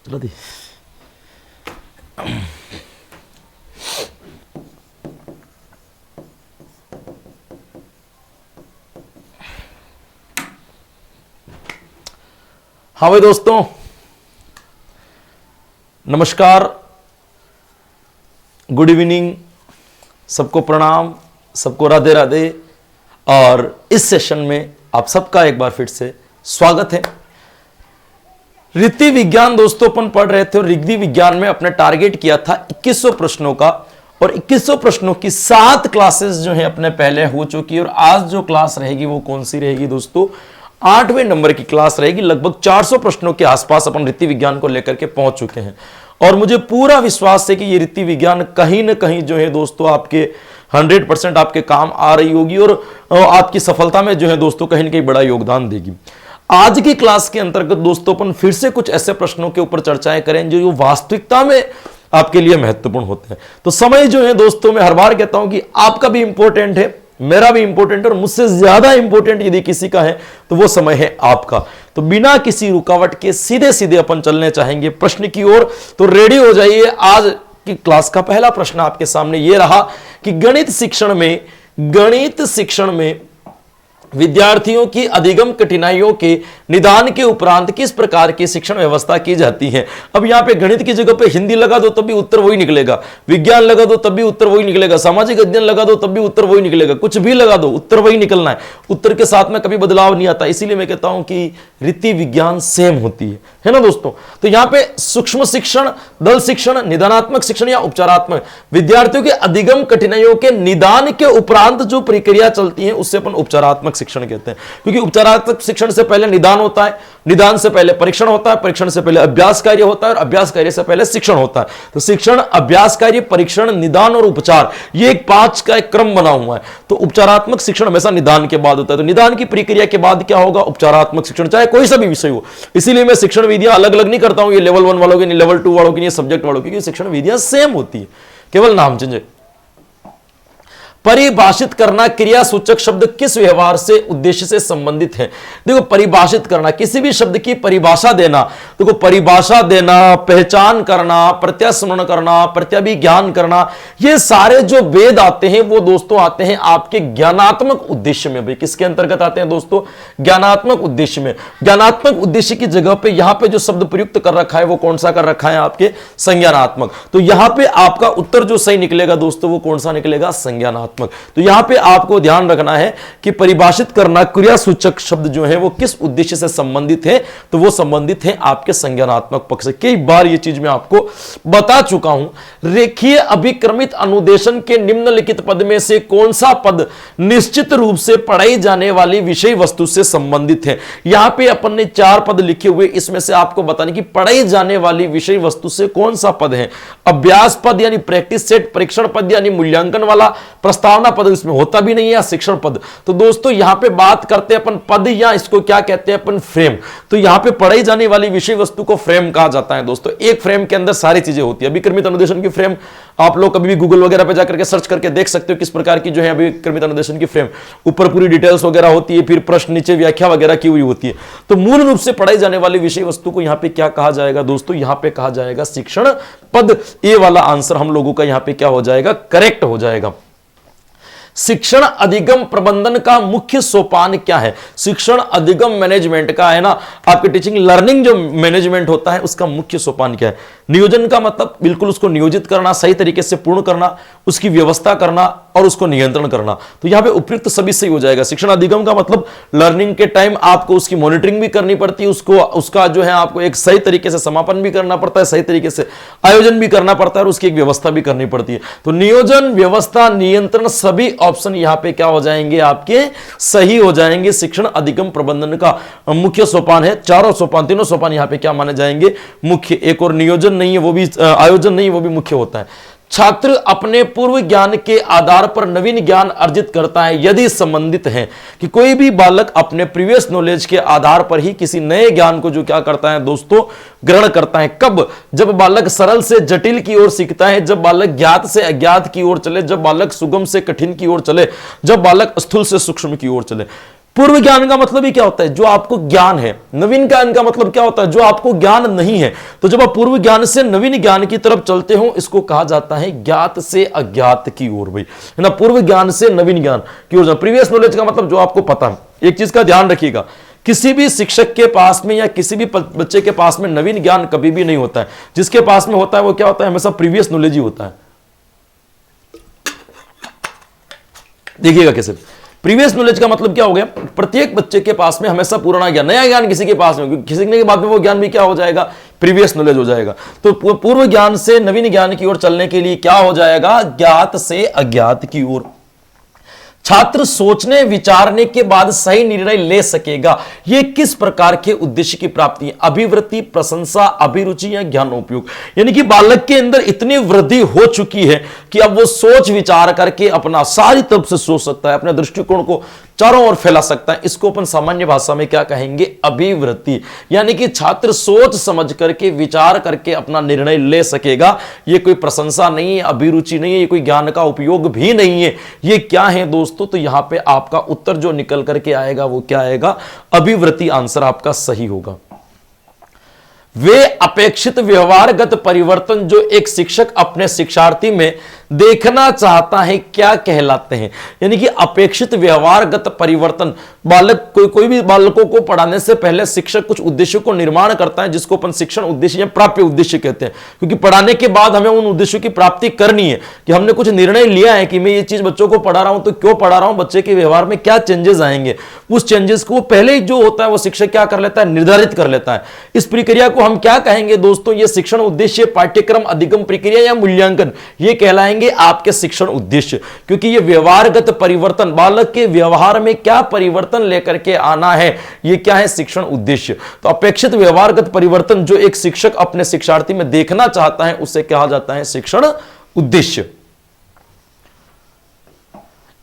चला दी। हाँ भाई दोस्तों, नमस्कार, गुड इवनिंग, सबको प्रणाम, सबको राधे राधे। और इस सेशन में आप सबका एक बार फिर से स्वागत है। रीति विज्ञान दोस्तों अपन पढ़ रहे थे और रीति विज्ञान में अपने टारगेट किया था 2100 प्रश्नों का, और 2100 प्रश्नों की 7 क्लासेस जो है अपने पहले हो चुकी है। और आज जो क्लास रहेगी वो कौन सी रहेगी दोस्तों? 8वें नंबर की क्लास रहेगी। लगभग 400 प्रश्नों के आसपास अपन रीति विज्ञान को लेकर के पहुंच चुके हैं, और मुझे पूरा विश्वास है कि ये रीति विज्ञान कहीं ना कहीं जो है दोस्तों आपके 100% आपके काम आ रही होगी, और आपकी सफलता में जो है दोस्तों कहीं ना कहीं बड़ा योगदान देगी। आज की क्लास के अंतर्गत दोस्तों अपन फिर से कुछ ऐसे प्रश्नों के ऊपर चर्चाएं करें जो वास्तविकता में आपके लिए महत्वपूर्ण होते हैं। तो समय जो है दोस्तों, मैं हर बार कहता हूं कि आपका भी इंपॉर्टेंट है, मेरा भी इंपॉर्टेंट है, और मुझसे ज्यादा इंपॉर्टेंट यदि किसी का है तो वो समय है आपका। तो बिना किसी रुकावट के सीधे सीधे अपन चलने चाहेंगे प्रश्न की ओर। तो रेडी हो जाइए। आज की क्लास का पहला प्रश्न आपके सामने ये रहा कि गणित शिक्षण में विद्यार्थियों की अधिगम कठिनाइयों के निदान के उपरांत किस प्रकार की शिक्षण व्यवस्था की जाती है। अब यहां पे गणित की जगह पे हिंदी लगा दो तब भी उत्तर वही निकलेगा, विज्ञान लगा दो तब भी उत्तर वही निकलेगा, सामाजिक अध्ययन लगा दो तब भी उत्तर वही निकलेगा, कुछ भी लगा दो उत्तर वही निकलना है। उत्तर के साथ में कभी बदलाव नहीं आता। इसीलिए मैं कहता हूं कि रीति विज्ञान सेम होती है ना दोस्तों। तो यहां पे सूक्ष्म शिक्षण, दल शिक्षण, निदानात्मक शिक्षण या उपचारात्मक, विद्यार्थियों के अधिगम कठिनाइयों के निदान के उपरांत जो प्रक्रिया चलती है उससे अपन उपचारात्मक शिक्षण कहते हैं। क्योंकि उपचारात्मक शिक्षण से पहले निदान होता है, निदान से पहले परीक्षण होता है, परीक्षण से पहले अभ्यास कार्य होता है, और अभ्यास कार्य से पहले शिक्षण होता है। तो शिक्षण, अभ्यास कार्य, परीक्षण, निदान और उपचार, ये एक 5 का एक क्रम बना हुआ है। तो उपचारात्मक शिक्षण हमेशा निदान के बाद होता है। तो निदान की प्रक्रिया के बाद क्या होगा? उपचारात्मक शिक्षण, चाहे कोई सा भी विषय हो। इसीलिए मैं शिक्षण विधियां अलग अलग नहीं करता हूं, ये लेवल 1 वालों की नहीं, लेवल 2 वालों की नहीं, सब्जेक्ट वालों की, शिक्षण विधियां सेम होती है, केवल नाम चेंज है। परिभाषित करना, क्रिया सूचक शब्द किस व्यवहार से, उद्देश्य से संबंधित है? देखो, परिभाषित करना, किसी भी शब्द की परिभाषा देना। देखो, परिभाषा देना, पहचान करना, प्रत्यास्मरण करना, प्रत्यभिज्ञान करना, ये सारे जो वेद आते हैं वो दोस्तों आते हैं आपके ज्ञानात्मक उद्देश्य में। भाई किसके अंतर्गत आते हैं दोस्तों? ज्ञानात्मक उद्देश्य में। ज्ञानात्मक उद्देश्य की जगह पे यहां पे जो शब्द प्रयुक्त कर रखा है वो कौन सा कर रखा है? आपके संज्ञानात्मक। तो यहां पे आपका उत्तर जो सही निकलेगा दोस्तों वो कौन सा निकलेगा? संज्ञानात्मक। तो यहां पे आपको ध्यान रखना है कि परिभाषित करना, क्रिया सूचक शब्द जो है वो किस उद्देश्य से संबंधित है? तो वो संबंधित है आपके संज्ञानात्मक पक्ष से। कई बार ये चीज मैं आपको बता चुका हूं। रेखीय अभिक्रमित अनुदेशन के निम्नलिखित पद में से कौन सा पद निश्चित रूप से पढ़ाई जाने वाली विषय वस्तु से संबंधित है? यहां पे अपन ने 4 पद लिखे हुए, इसमें से आपको बताने की पढ़ाई जाने वाली विषय वस्तु से कौन सा पद है। अभ्यास पद यानी प्रैक्टिस सेट, परीक्षण पद यानी मूल्यांकन वाला, प्रस्तावना पद इसमें होता भी नहीं है, या शिक्षण पद। तो दोस्तों यहां पे बात करते हैं अपन पद, या इसको क्या कहते हैं अपन? फ्रेम। तो यहां पे पढ़ाई जाने वाली विषय वस्तु को फ्रेम कहा जाता है दोस्तों। एक फ्रेम के अंदर सारी चीजें होती है। अभिक्रमित अनुदेशन की फ्रेम आप लोग कभी भी गूगल वगैरह पे जाकर के सर्च करके देख सकते हो किस प्रकार की जो है अभिक्रमित अनुदेशन की फ्रेम। ऊपर पूरी डिटेल्स वगैरह होती है, फिर प्रश्न, नीचे व्याख्या वगैरह की हुई होती है। तो मूल रूप से पढ़ाई जाने वाली विषय वस्तु को यहां पे क्या कहा जाएगा दोस्तों? यहां पे कहा जाएगा शिक्षण पद। ए वाला आंसर हम लोगों का यहां पे क्या हो जाएगा? करेक्ट हो जाएगा। शिक्षण अधिगम प्रबंधन का मुख्य सोपान क्या है? शिक्षण अधिगम मैनेजमेंट का है ना, आपके टीचिंग लर्निंग जो मैनेजमेंट होता है उसका मुख्य सोपान क्या है? नियोजन का मतलब बिल्कुल उसको नियोजित करना, सही तरीके से पूर्ण करना, उसकी व्यवस्था करना और उसको नियंत्रण करना। तो यहां पे उपयुक्त सभी सही हो जाएगा। शिक्षण अधिगम का मतलब लर्निंग के टाइम आपको उसकी मॉनिटरिंग भी करनी पड़ती है, उसको उसका जो है आपको एक सही तरीके से समापन भी करना पड़ता है, सही तरीके से आयोजन भी करना पड़ता है, और उसकी एक व्यवस्था भी करनी पड़ती है। तो नियोजन, व्यवस्था, नियंत्रण, सभी ऑप्शन यहां पे क्या हो जाएंगे? आपके सही हो जाएंगे। शिक्षण अधिगम प्रबंधन का मुख्य सोपान है। चारों सोपान, तीनों सोपान यहां पे क्या माने जाएंगे? मुख्य। एक और नियोजन नहीं है, वो भी आयोजन नहीं है, वो भी मुख्य होता है। छात्र अपने पूर्व ज्ञान के आधार पर नवीन ज्ञान अर्जित करता है यदि संबंधित है। कि कोई भी बालक अपने प्रीवियस नॉलेज के आधार पर ही किसी नए ज्ञान को जो क्या करता है दोस्तों? ग्रहण करता है। कब? जब बालक सरल से जटिल की ओर सीखता है, जब बालक ज्ञात से अज्ञात की ओर चले, जब बालक सुगम से कठिन की ओर चले, जब बालक स्थूल से सूक्ष्म की ओर चले। पूर्व ज्ञान का मतलब ही क्या होता है? जो आपको ज्ञान है। नवीन ज्ञान का मतलब क्या होता है? जो आपको ज्ञान नहीं है। तो जब आप पूर्व ज्ञान से नवीन ज्ञान की तरफ चलते हो, इसको कहा जाता है ज्ञात से अज्ञात की ओर भाई, है ना। पूर्व ज्ञान से नवीन ज्ञान की ओर। प्रीवियस नॉलेज का मतलब जो आपको पता है। एक चीज का ध्यान रखिएगा, किसी भी शिक्षक के पास में या किसी भी बच्चे के पास में नवीन ज्ञान कभी भी नहीं होता है। जिसके पास में होता है वो क्या होता है? हमेशा प्रीवियस नॉलेज ही होता है। देखिएगा कैसे। प्रीवियस नॉलेज का मतलब क्या हो गया? प्रत्येक बच्चे के पास में हमेशा पुराना ज्ञान, नया ज्ञान किसी के पास में, क्योंकि सीखने के बाद में वो ज्ञान भी क्या हो जाएगा? प्रीवियस नॉलेज हो जाएगा। तो पूर्व ज्ञान से नवीन ज्ञान की ओर चलने के लिए क्या हो जाएगा? ज्ञात से अज्ञात की ओर। छात्र सोचने विचारने के बाद सही निर्णय ले सकेगा। यह किस प्रकार के उद्देश्य की प्राप्ति है? अभिवृत्ति, प्रशंसा, अभिरुचि या ज्ञानोपयोग। यानी कि बालक के अंदर इतनी वृद्धि हो चुकी है कि अब वो सोच विचार करके अपना सारी तरफ से सोच सकता है, अपने दृष्टिकोण को चारों ओर फैला सकता है। इसको अपन सामान्य भाषा में क्या कहेंगे? अभिवृत्ति। यानी कि छात्र सोच समझ करके विचार करके अपना निर्णय ले सकेगा। यह कोई प्रशंसा नहीं है, अभिरुचि नहीं है, ये कोई ज्ञान का उपयोग भी नहीं है। ये क्या है दोस्तों? तो यहां पे आपका उत्तर जो निकल करके आएगा वो क्या आएगा? अभिवृत्ति आंसर आपका सही होगा। वे अपेक्षित व्यवहारगत परिवर्तन जो एक शिक्षक अपने शिक्षार्थी में देखना चाहता है क्या कहलाते हैं? यानी कि अपेक्षित व्यवहारगत परिवर्तन, बालक कोई भी बालकों को पढ़ाने से पहले शिक्षक कुछ उद्देश्यों को निर्माण करता है, जिसको अपन शिक्षण उद्देश्य या प्राप्य उद्देश्य कहते हैं। क्योंकि पढ़ाने के बाद हमें उन उद्देश्यों की प्राप्ति करनी है कि हमने कुछ निर्णय लिया है कि मैं ये चीज बच्चों को पढ़ा रहा हूं, तो क्यों पढ़ा रहा हूं, बच्चे के व्यवहार में क्या चेंजेस आएंगे। उस चेंजेस को पहले ही जो होता है वो शिक्षक क्या कर लेता है? निर्धारित कर लेता है। इस प्रक्रिया को हम क्या कहेंगे दोस्तों? ये शिक्षण उद्देश्य, पाठ्यक्रम, अधिगम प्रक्रिया या मूल्यांकन, ये कहलाएंगे आपके शिक्षण उद्देश्य। क्योंकि ये व्यवहारगत परिवर्तन, बालक के व्यवहार में क्या परिवर्तन लेकर के आना है, ये क्या है? शिक्षण उद्देश्य। तो अपेक्षित व्यवहारगत परिवर्तन जो एक शिक्षक अपने शिक्षार्थी में देखना चाहता है उसे कहा जाता है शिक्षण उद्देश्य।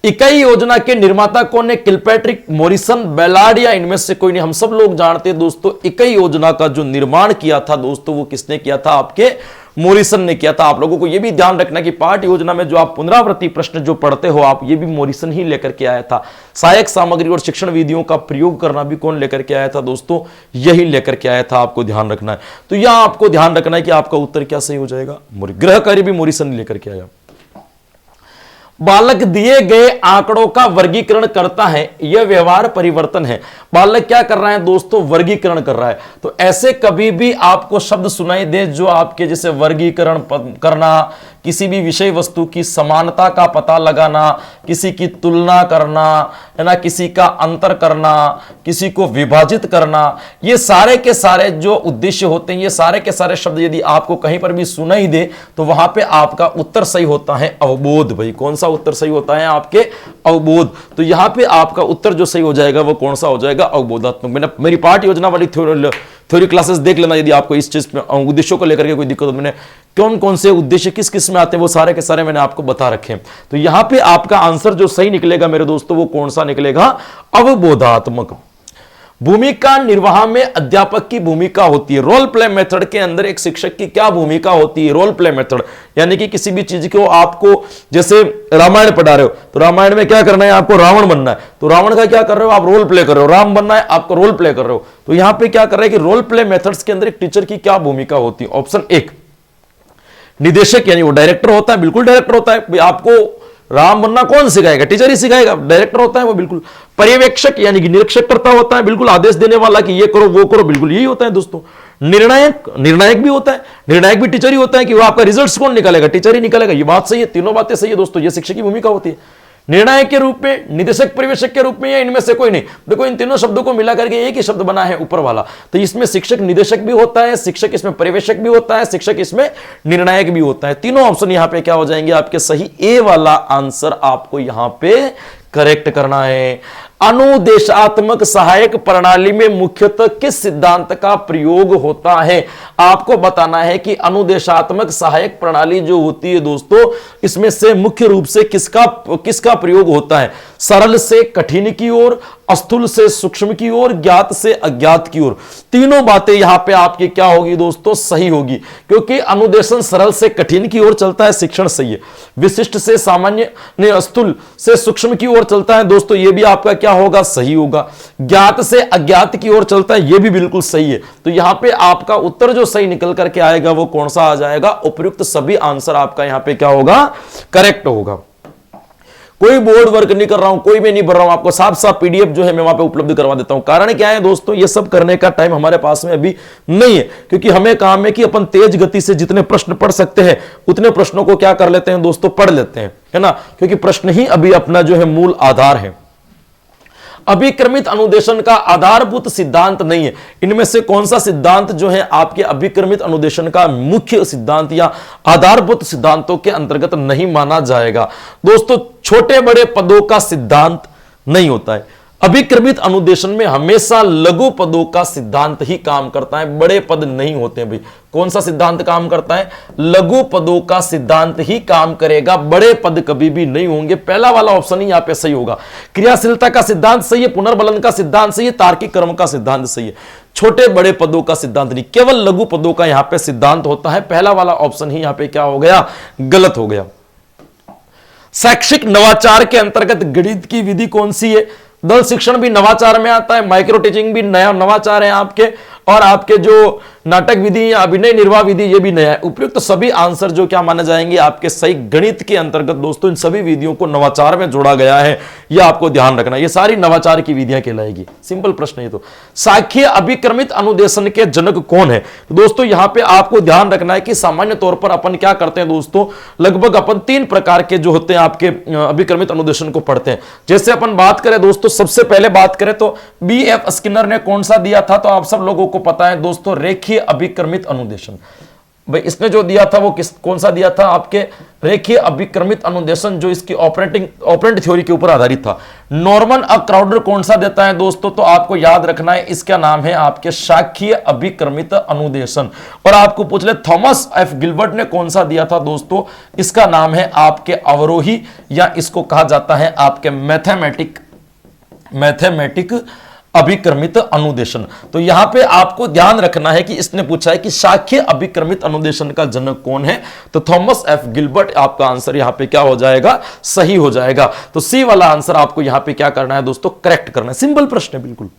इकाई योजना के निर्माता कौन है? किलपैट्रिक, मॉरिसन, बेलार्ड या इनमें से कोई नहीं? हम सब लोग जानते हैं दोस्तों, इकाई योजना का जो निर्माण किया था दोस्तों वो किसने किया था? आपके मॉरिसन ने किया था। आप लोगों को यह भी ध्यान रखना कि पाठ योजना में जो आप पुनरावृत्ति प्रश्न जो पढ़ते हो आप, ये भी मॉरिसन ही लेकर के आया था। सहायक सामग्री और शिक्षण विधियों का प्रयोग करना भी कौन लेकर के आया था दोस्तों? यही लेकर के आया था। आपको ध्यान रखना है। तो यहां आपको ध्यान रखना है कि आपका उत्तर क्या सही हो जाएगा? गृह कार्य भी मॉरिसन लेकर के आया। बालक दिए गए आंकड़ों का वर्गीकरण करता है, यह व्यवहार परिवर्तन है। बालक क्या कर रहा है दोस्तों? वर्गीकरण कर रहा है। तो ऐसे कभी भी आपको शब्द सुनाई दे जो आपके जैसे वर्गीकरण करना, किसी भी विषय वस्तु की समानता का पता लगाना, किसी की तुलना करना, है ना, किसी का अंतर करना, किसी को विभाजित करना, ये सारे के सारे जो उद्देश्य होते हैं, ये सारे के सारे शब्द यदि आपको कहीं पर भी सुनाई दे तो वहां पे आपका उत्तर सही होता है अवबोध। भाई कौन सा उत्तर सही होता है? आपके अवबोध। तो यहां पे आपका उत्तर जो सही हो जाएगा वो कौन सा हो जाएगा? अवबोधात्मक। मैंने मेरी पाठ योजना वाली थ्योरी क्लासेस देख लेना यदि आपको इस चीज में उद्देश्यों को लेकर के कोई दिक्कत हो। मैंने कौन कौन से उद्देश्य किस किस में आते हैं वो सारे के सारे मैंने आपको बता रखे हैं। तो यहां पे आपका आंसर जो सही निकलेगा मेरे दोस्तों वो कौन सा निकलेगा? अवबोधात्मक। भूमिका निर्वाह में अध्यापक की भूमिका होती है। रोल प्ले मेथड के अंदर एक शिक्षक की क्या भूमिका होती है? रोल प्ले मेथड, यानी कि किसी भी चीज को आपको, जैसे रामायण पढ़ा रहे हो तो रामायण में क्या करना है? आपको रावण बनना है, तो रावण का क्या कर रहे हो? आप रोल प्ले कर रहे हो। राम बनना है, आपको रोल प्ले कर रहे हो। तो यहां पे क्या कर रहे हैं कि रोल प्ले मेथड्स के अंदर एक टीचर की क्या भूमिका होती है? ऑप्शन एक, निदेशक, यानी वो डायरेक्टर होता है, बिल्कुल डायरेक्टर होता है। आपको राम बनना कौन सिखाएगा? टीचर ही सिखाएगा, डायरेक्टर होता है वो बिल्कुल। पर्यवेक्षक यानी कि निरीक्षक करता होता है, बिल्कुल आदेश देने वाला कि ये करो वो करो, बिल्कुल यही होता है दोस्तों। निर्णायक भी होता है, निर्णायक भी टीचर ही होता है कि वो आपका रिजल्ट्स कौन निकालेगा? टीचर ही निकालेगा। ये बात सही है, तीनों बातें सही है दोस्तों। ये शिक्षक की भूमिका होती है। निर्णायक के रूप में, निदेशक, पर्यवेक्षक के रूप में, या इनमें से कोई नहीं। देखो इन तीनों शब्दों को मिला करके एक ही शब्द बना है ऊपर वाला। तो इसमें शिक्षक निदेशक भी होता है, शिक्षक इसमें पर्यवेक्षक भी होता है, शिक्षक इसमें निर्णायक भी होता है। तीनों ऑप्शन यहां पे क्या हो जाएंगे आपके? सही। ए वाला आंसर आपको यहां पे करेक्ट करना है। अनुदेशात्मक सहायक प्रणाली में मुख्यतः किस सिद्धांत का प्रयोग होता है? आपको बताना है कि अनुदेशात्मक सहायक प्रणाली जो होती है दोस्तों, इसमें से मुख्य रूप से किसका प्रयोग होता है? सरल से कठिन की ओर, स्थूल से सूक्ष्म की ओर, ज्ञात से अज्ञात की ओर। तीनों बातें यहां पे आपकी क्या होगी दोस्तों, सही होगी, क्योंकि अनुदेशन सरल से कठिन की ओर चलता है, शिक्षण सही है। विशिष्ट से सामान्य ने स्थूल से सूक्ष्म की ओर चलता है दोस्तों, यह भी आपका क्या होगा, सही होगा। ज्ञात से अज्ञात की ओर चलता है, यह भी बिल्कुल सही है। तो यहां पे आपका उत्तर जो सही निकल करके आएगा वो कौन सा आ जाएगा, उपयुक्त सभी आंसर आपका यहां पे क्या होगा, करेक्ट होगा। कोई बोर्ड वर्क नहीं कर रहा हूं, कोई भी नहीं भर रहा हूं, आपको साफ साफ पीडीएफ जो है मैं वहां पे उपलब्ध करवा देता हूं। कारण क्या है दोस्तों, ये सब करने का टाइम हमारे पास में अभी नहीं है, क्योंकि हमें काम है कि अपन तेज गति से जितने प्रश्न पढ़ सकते हैं उतने प्रश्नों को क्या कर लेते हैं दोस्तों, पढ़ लेते हैं, है ना, क्योंकि प्रश्न ही अभी अपना जो है मूल आधार है। अभिक्रमित अनुदेशन का आधारभूत सिद्धांत नहीं है। इनमें से कौन सा सिद्धांत जो है आपके अभिक्रमित अनुदेशन का मुख्य सिद्धांत या आधारभूत सिद्धांतों के अंतर्गत नहीं माना जाएगा दोस्तों? छोटे बड़े पदों का सिद्धांत नहीं होता है। अभिक्रमित अनुदेशन में हमेशा लघु पदों का सिद्धांत ही काम करता है, बड़े पद नहीं होते हैं भाई। कौन सा सिद्धांत काम करता है, लघु पदों का सिद्धांत ही काम करेगा, बड़े पद कभी भी नहीं होंगे। पहला वाला ऑप्शन ही यहां पे सही होगा। क्रियाशीलता का सिद्धांत सही है, पुनर्बलन का सिद्धांत सही है, तार्किक क्रम का सिद्धांत सही है। छोटे बड़े पदों का सिद्धांत नहीं, केवल लघु पदों का यहां पे सिद्धांत होता है। पहला वाला ऑप्शन ही यहां पे क्या हो गया, गलत हो गया। शैक्षिक नवाचार के अंतर्गत गणित की विधि कौन सी है? दल शिक्षण भी नवाचार में आता है, माइक्रो टीचिंग भी नया नवाचार है आपके, और आपके जो नाटक विधि या अभिनय निर्वाह विधि ये भी नया है। उपयुक्त सभी आंसर जो क्या माने जाएंगे आपके सही। गणित के अंतर्गत दोस्तों इन सभी विधियों को नवाचार में जोड़ा गया है, यह आपको ध्यान रखना, ये सारी नवाचार की विधियां कहलाएगी। सिंपल प्रश्न है। तो सांख्यिक अभिक्रमित अनुदेशन के जनक कौन है? तो दोस्तों यहां पे आपको ध्यान रखना है कि सामान्य तौर पर अपन क्या करते हैं दोस्तों, लगभग अपन 3 प्रकार के जो होते हैं आपके अभिक्रमित अनुदेशन को पढ़ते हैं। जैसे अपन बात करें दोस्तों, सबसे पहले बात करें तो B.F. स्किनर ने कौन सा दिया था, तो आप सब लोगों को पता है दोस्तों, रेखीय अभिक्रमित अनुदेशन। भाई इसने जो दिया था वो कौन सा दिया था, आपके रेखीय अभिक्रमित अनुदेशन, जो इसकी ऑपरेंट थ्योरी के ऊपर आधारित था। नॉर्मन क्राउडर कौन सा देता है दोस्तों, तो आपको याद रखना है, इसका नाम है आपके शाखीय अभिक्रमित अनुदेशन। और आपको पूछ ले थॉमस एफ गिलबर्ट ने कौन सा दिया था दोस्तों, इसका नाम है आपके अवरोही, या इसको कहा जाता है आपके मैथमेटिक अभिक्रमित अनुदेशन। तो यहां पे आपको ध्यान रखना है कि इसने पूछा है कि शाखीय अभिक्रमित अनुदेशन का जनक कौन है, तो थॉमस एफ गिलबर्ट आपका आंसर यहां पे क्या हो जाएगा, सही हो जाएगा। तो सी वाला आंसर आपको यहां पे क्या करना है दोस्तों, करेक्ट करना है। सिंपल प्रश्न है बिल्कुल।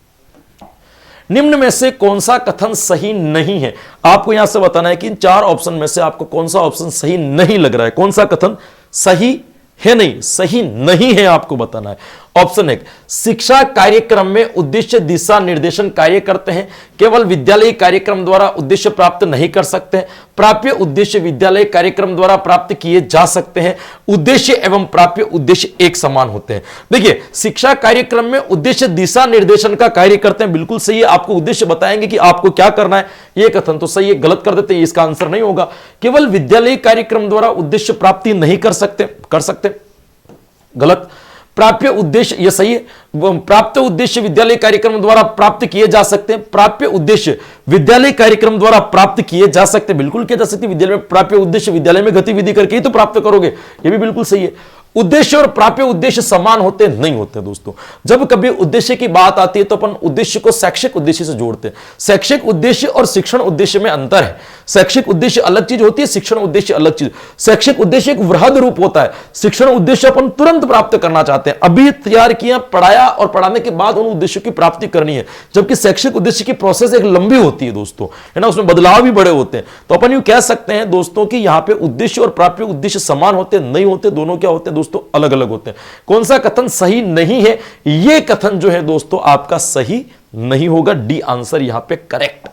निम्न में से कौन सा कथन सही नहीं है? आपको यहां से बताना है कि इन 4 ऑप्शन में से आपको कौन सा ऑप्शन सही नहीं लग रहा है, कौन सा कथन सही है, नहीं सही नहीं है, आपको बताना है। ऑप्शन 1, शिक्षा कार्यक्रम में उद्देश्य दिशा निर्देशन कार्य करते हैं, केवल विद्यालय कार्यक्रम द्वारा उद्देश्य प्राप्त नहीं कर सकते हैं। प्राप्य उद्देश्य विद्यालय कार्यक्रम द्वारा प्राप्त किए जा सकते हैं। उद्देश्य एवं प्राप्य उद्देश्य एक समान होते हैं। देखिए, शिक्षा कार्यक्रम में उद्देश्य दिशा निर्देशन का कार्य करते हैं, बिल्कुल सही है। आपको उद्देश्य बताएंगे कि आपको क्या करना है, यह कथन तो सही है, गलत कर देते हैं, इसका आंसर नहीं होगा। केवल विद्यालय कार्यक्रम द्वारा उद्देश्य प्राप्ति नहीं कर सकते, गलत। प्राप्य उद्देश्य, यह सही है। प्राप्त उद्देश्य विद्यालय कार्यक्रम द्वारा प्राप्त किए जा सकते हैं। प्राप्य उद्देश्य विद्यालय कार्यक्रम द्वारा प्राप्त किए जा सकते हैं, बिल्कुल किया जा सकते हैं। विद्यालय में प्राप्य उद्देश्य विद्यालय में गतिविधि करके ही तो प्राप्त करोगे, यह भी बिल्कुल सही है। उद्देश्य और प्राप्य उद्देश्य समान होते नहीं होते दोस्तों। जब कभी उद्देश्य की बात आती है तो अपन उद्देश्य को शैक्षिक उद्देश्य से जोड़ते हैं। शैक्षिक उद्देश्य और शिक्षण उद्देश्य में अंतर है। शैक्षिक उद्देश्य अलग चीज होती है, शिक्षण उद्देश्य अलग चीज। शैक्षिक उद्देश्य एक वृहद रूप होता है, शिक्षण उद्देश्य अपन तुरंत प्राप्त करना चाहते हैं, अभी तैयार किया, पढ़ाया और पढ़ाने के बाद उन उद्देश्यों की प्राप्ति करनी है। जबकि शैक्षिक उद्देश्य की प्रोसेस एक लंबी होती है दोस्तों, है ना, उसमें बदलाव भी बड़े होते हैं। तो अपन यूं कह सकते हैं दोस्तों कि यहां पे उद्देश्य और प्राप्य उद्देश्य समान होते नहीं होते, दोनों क्या होते हैं दोस्तों, अलग अलग होते हैं। कौन सा कथन सही नहीं है? यह कथन जो है दोस्तों आपका सही नहीं होगा। डी आंसर यहां पे करेक्ट।